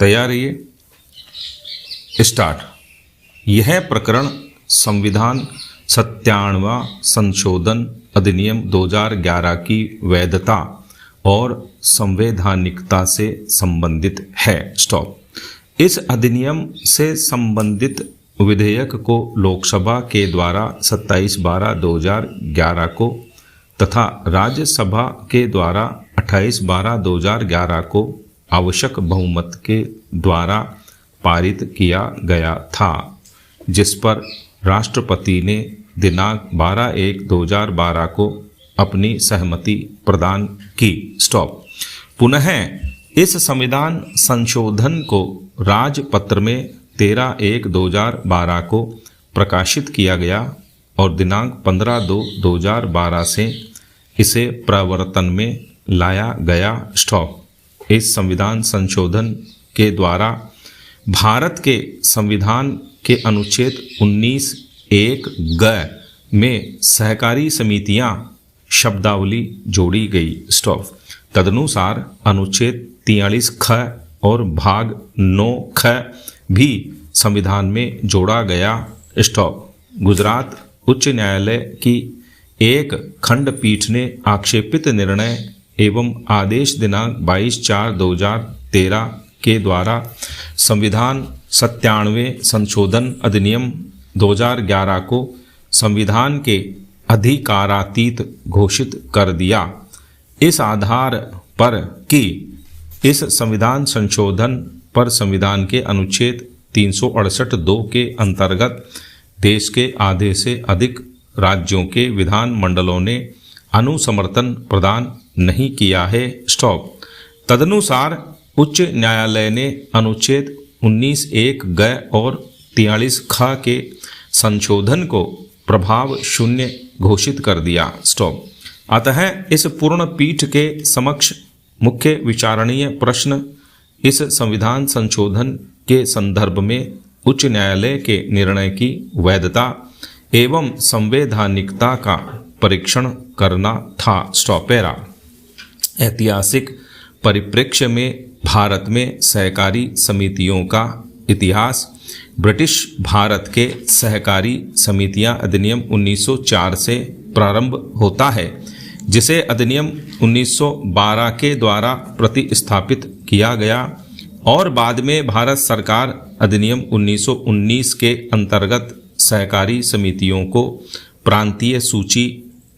तैयार रहिए। स्टार्ट। यह प्रकरण संविधान 97वां संशोधन अधिनियम 2011 की वैधता और संवैधानिकता से संबंधित है। स्टॉप। इस अधिनियम से संबंधित विधेयक को लोकसभा के द्वारा 27/12/2011 को तथा राज्यसभा के द्वारा 28/12/2011 को आवश्यक बहुमत के द्वारा पारित किया गया था, जिस पर राष्ट्रपति ने दिनांक 12/1/2012 को अपनी सहमति प्रदान की। स्टॉप। पुनः इस संविधान संशोधन को राजपत्र में 13/1/2012 को प्रकाशित किया गया और दिनांक 15/2/2012 से इसे प्रवर्तन में लाया गया। स्टॉप। इस संविधान संशोधन के द्वारा भारत के संविधान के अनुच्छेद 19(1)(ग) में सहकारी समितियां शब्दावली जोड़ी गई। स्टॉप। तदनुसार अनुच्छेद 43(ख) और भाग 9(ख) भी संविधान में जोड़ा गया। स्टॉप। गुजरात उच्च न्यायालय की एक खंडपीठ ने आक्षेपित निर्णय एवं आदेश दिनांक 22/4/2013 के द्वारा संविधान 97वें संशोधन अधिनियम 2011 को संविधान के अधिकारातीत घोषित कर दिया। इस आधार पर कि इस संविधान संशोधन पर संविधान के अनुच्छेद 368(2) के अंतर्गत देश के आधे से अधिक राज्यों के विधान मंडलों ने अनुसमर्थन प्रदान नहीं किया है। स्टॉप। तदनुसार उच्च न्यायालय ने अनुच्छेद 19(1)(ग) और 43(ख) के संशोधन को प्रभाव शून्य घोषित कर दिया। स्टॉप। अतः इस पूर्ण पीठ के समक्ष मुख्य विचारणीय प्रश्न इस संविधान संशोधन के संदर्भ में उच्च न्यायालय के निर्णय की वैधता एवं संवैधानिकता का परीक्षण करना था। स्टॉप। पैरा। ऐतिहासिक परिप्रेक्ष्य में भारत में सहकारी समितियों का इतिहास ब्रिटिश भारत के सहकारी समितियां अधिनियम 1904 से प्रारंभ होता है, जिसे अधिनियम 1912 के द्वारा प्रतिस्थापित किया गया और बाद में भारत सरकार अधिनियम 1919 के अंतर्गत सहकारी समितियों को प्रांतीय सूची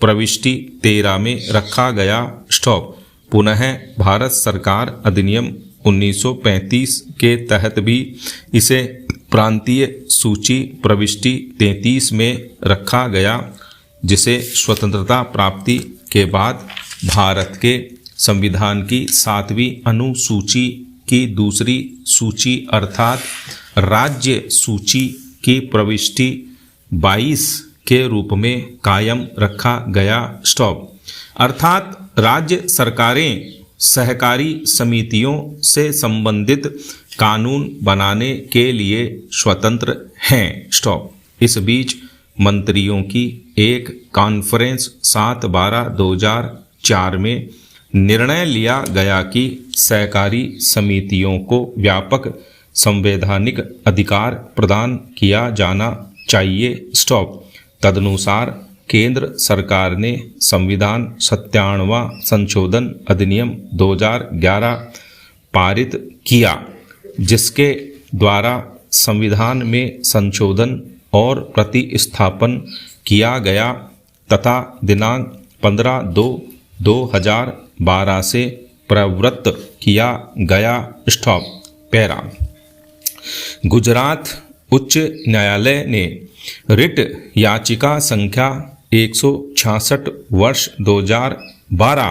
प्रविष्टि 13 में रखा गया। स्टॉप। पुनः भारत सरकार अधिनियम 1935 के तहत भी इसे प्रांतीय सूची प्रविष्टि 33 में रखा गया, जिसे स्वतंत्रता प्राप्ति के बाद भारत के संविधान की 7वीं अनुसूची की दूसरी सूची अर्थात राज्य सूची की प्रविष्टि 22 के रूप में कायम रखा गया। स्टॉप। अर्थात राज्य सरकारें सहकारी समितियों से संबंधित कानून बनाने के लिए स्वतंत्र हैं। स्टॉप। इस बीच मंत्रियों की एक कॉन्फ्रेंस 7/12/2004 में निर्णय लिया गया कि सहकारी समितियों को व्यापक संवैधानिक अधिकार प्रदान किया जाना चाहिए। स्टॉप। तदनुसार केंद्र सरकार ने संविधान 97वां संशोधन अधिनियम 2011 पारित किया, जिसके द्वारा संविधान में संशोधन और प्रतिस्थापन किया गया तथा दिनांक 15/2/2012 से प्रवृत्त किया गया। स्टॉप। पैरा। गुजरात उच्च न्यायालय ने रिट याचिका संख्या 166 वर्ष 2012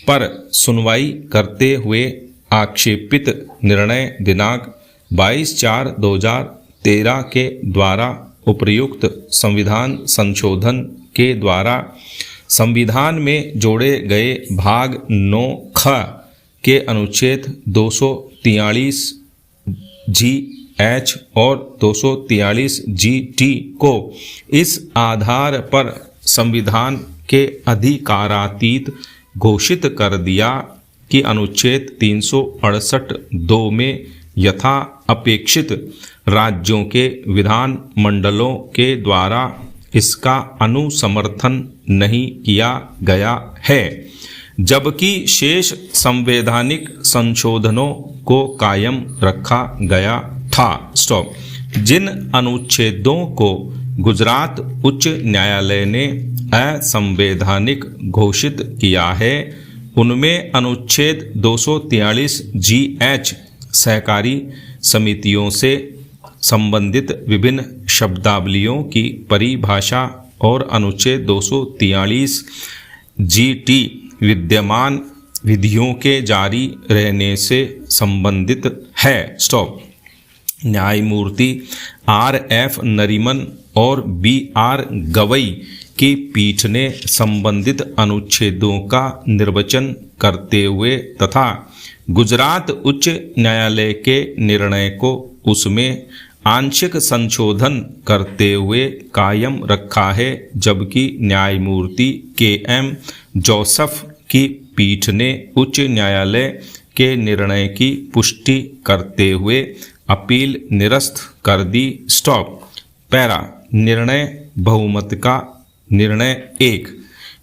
पर सुनवाई करते हुए आक्षेपित निर्णय दिनांक 22/4/2013 के द्वारा उपर्युक्त संविधान संशोधन के द्वारा संविधान में जोड़े गए भाग 9(ख) के अनुच्छेद 243(g)(h) और 243(g)(t) को इस आधार पर संविधान के अधिकारातीत घोषित कर दिया कि अनुच्छेद 368(2) में यथा अपेक्षित राज्यों के विधान मंडलों के द्वारा इसका अनुसमर्थन नहीं किया गया है, जबकि शेष संवैधानिक संशोधनों को कायम रखा गया था। स्टॉप। जिन अनुच्छेदों को गुजरात उच्च न्यायालय ने असंवैधानिक घोषित किया है उनमें अनुच्छेद 243 GH सहकारी समितियों से संबंधित विभिन्न शब्दावलियों की परिभाषा और अनुच्छेद 243 GT विद्यमान विधियों के जारी रहने से संबंधित है। स्टॉप। न्यायमूर्ति RF नरीमन और BR गवई की पीठ ने संबंधित अनुच्छेदों का निर्वचन करते हुए तथा गुजरात उच्च न्यायालय के निर्णय को उसमें आंशिक संशोधन करते हुए कायम रखा है, जबकि न्यायमूर्ति KM जोसेफ की पीठ ने उच्च न्यायालय के निर्णय की पुष्टि करते हुए अपील निरस्त कर दी। स्टॉप। पैरा। निर्णय बहुमत का निर्णय 1।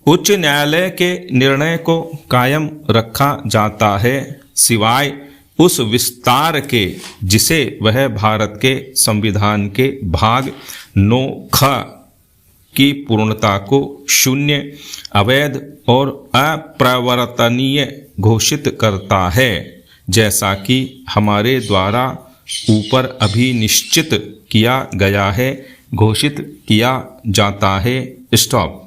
उच्च न्यायालय के निर्णय को कायम रखा जाता है सिवाय उस विस्तार के जिसे वह भारत के संविधान के भाग 9(ख) की पूर्णता को शून्य, अवैध और अप्रवर्तनीय घोषित करता है, जैसा कि हमारे द्वारा ऊपर अभी निश्चित किया गया है, घोषित किया जाता है। स्टॉप।